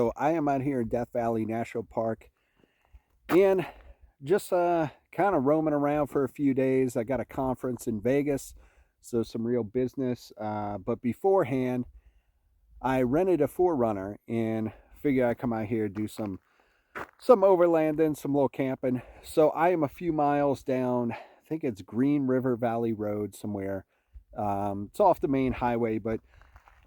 So I am out here in Death Valley National Park and just kind of roaming around for a few days. I got a conference in Vegas, so some real business. But beforehand, I rented a 4Runner and figured I'd come out here do some overlanding, some little camping. So I am a few miles down. I think it's Green River Valley Road somewhere. It's off the main highway, but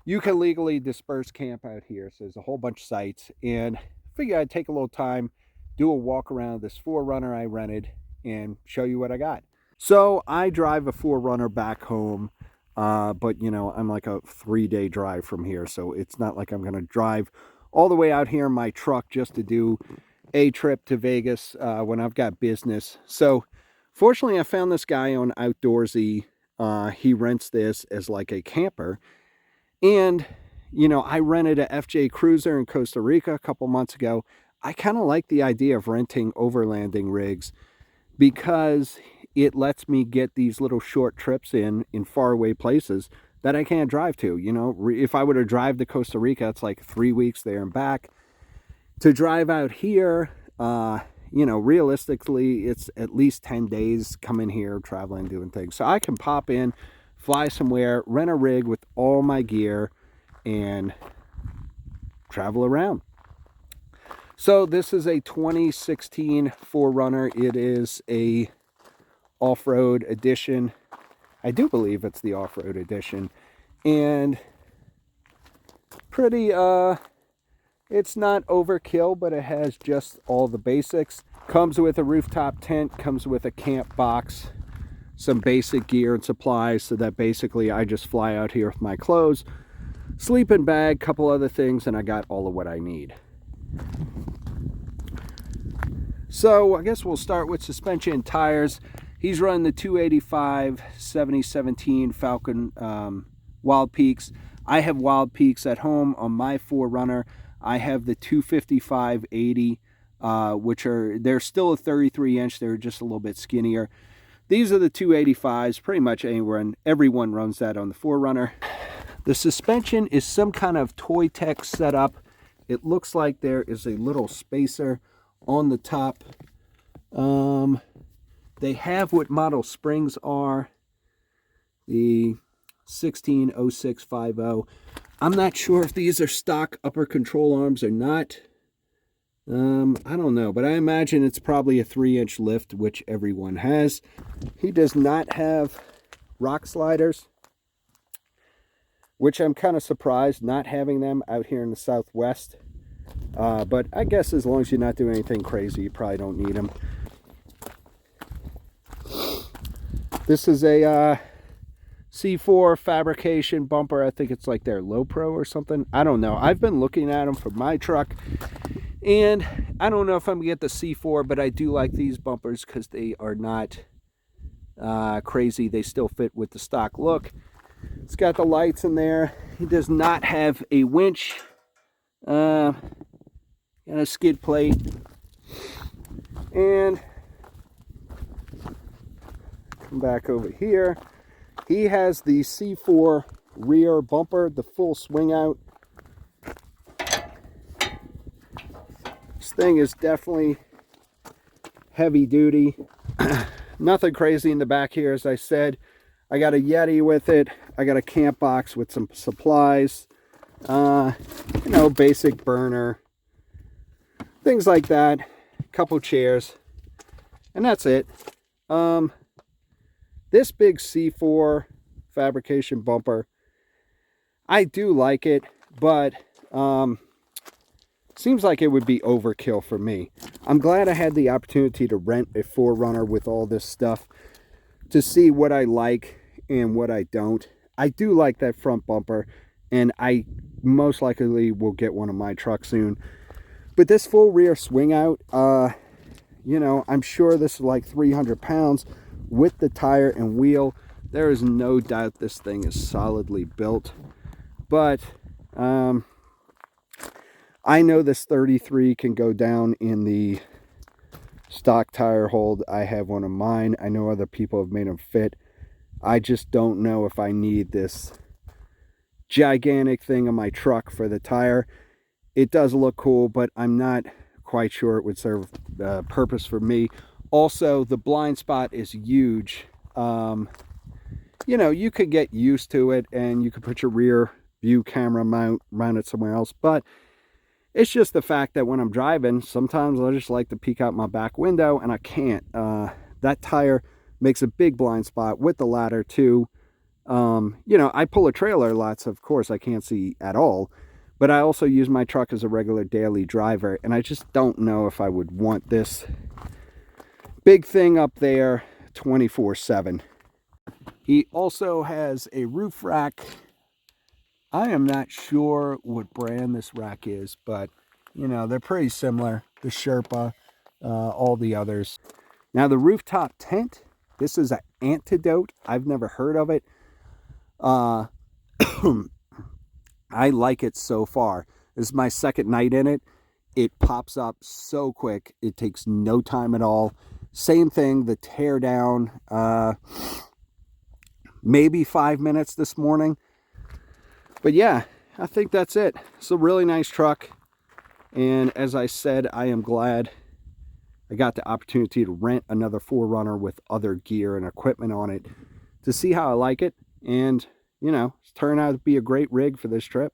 you can legally disperse camp out here. So there's a whole bunch of sites, and figure I'd take a little time, do a walk around this 4Runner I rented and show you what I got. So I drive a 4Runner back home, but you know, I'm like a 3-day drive from here. So it's not like I'm going to drive all the way out here in my truck just to do a trip to Vegas when I've got business. So fortunately, I found this guy on Outdoorsy. He rents this as like a camper. And, you know, I rented a FJ Cruiser in Costa Rica a couple months ago. I kind of like the idea of renting overlanding rigs because it lets me get these little short trips in faraway places that I can't drive to. You know, if I were to drive to Costa Rica, it's like 3 weeks there and back. To drive out here, you know, realistically, it's at least 10 days coming here, traveling, doing things. So I can pop in, fly somewhere, rent a rig with all my gear, and travel around. So this is a 2016 4Runner. It is a off-road edition. I do believe it's the off-road edition. And pretty, it's not overkill, but it has just all the basics. Comes with a rooftop tent, comes with a camp box, some basic gear and supplies, so that basically I just fly out here with my clothes, sleeping bag, couple other things, and I got all of what I need. So I guess we'll start with suspension and tires. He's running the 285 7017 Falcon Wild Peaks. I have Wild Peaks at home on my 4Runner. I have the 255 80, which they're still a 33 inch. They're just a little bit skinnier. These are the 285s. Pretty much everyone runs that on the 4Runner. The suspension is some kind of Toy Tech setup. It looks like there is a little spacer on the top. They have what model springs are. The 160650. I'm not sure if these are stock upper control arms or not. I don't know, but I imagine it's probably a 3-inch lift, which everyone has. He does not have rock sliders, which I'm kind of surprised not having them out here in the Southwest. But I guess as long as you're not doing anything crazy, you probably don't need them. This is a C4 fabrication bumper. I think it's like their Low Pro or something. I don't know. I've been looking at them for my truck, and I don't know if I'm going to get the C4, but I do like these bumpers because they are not crazy. They still fit with the stock look. It's got the lights in there. He does not have a winch and a skid plate. And come back over here. He has the C4 rear bumper, the full swing out. This thing is definitely heavy duty. Nothing crazy in the back here, as I said. I got a Yeti with it. I got a camp box with some supplies. You know, basic burner. Things like that. Couple chairs. And that's it. This big C4 fabrication bumper, I do like it, but seems like it would be overkill for me. I'm glad I had the opportunity to rent a 4Runner with all this stuff to see what I like and what I don't. I do like that front bumper, and I most likely will get one of my trucks soon. But this full rear swing out, you know, I'm sure this is like 300 pounds with the tire and wheel. There is no doubt this thing is solidly built. But I know this 33 can go down in the stock tire hold. I have one of mine. I know other people have made them fit. I just don't know if I need this gigantic thing on my truck for the tire. It does look cool, but I'm not quite sure it would serve a purpose for me. Also, the blind spot is huge. You know, you could get used to it and you could put your rear view camera mounted somewhere else, but it's just the fact that when I'm driving, sometimes I just like to peek out my back window and I can't. That tire makes a big blind spot with the ladder too. You know, I pull a trailer lots, of course I can't see at all, but I also use my truck as a regular daily driver, and I just don't know if I would want this big thing up there 24/7. He also has a roof rack. I am not sure what brand this rack is, but you know, they're pretty similar. The Sherpa, all the others. Now the rooftop tent, this is an Antidote. I've never heard of it. I like it so far. This is my second night in it. It pops up so quick. It takes no time at all. Same thing, the tear down, maybe 5 minutes this morning. But yeah, I think that's it. It's a really nice truck. And as I said, I am glad I got the opportunity to rent another 4Runner with other gear and equipment on it to see how I like it. And, you know, it's turned out to be a great rig for this trip.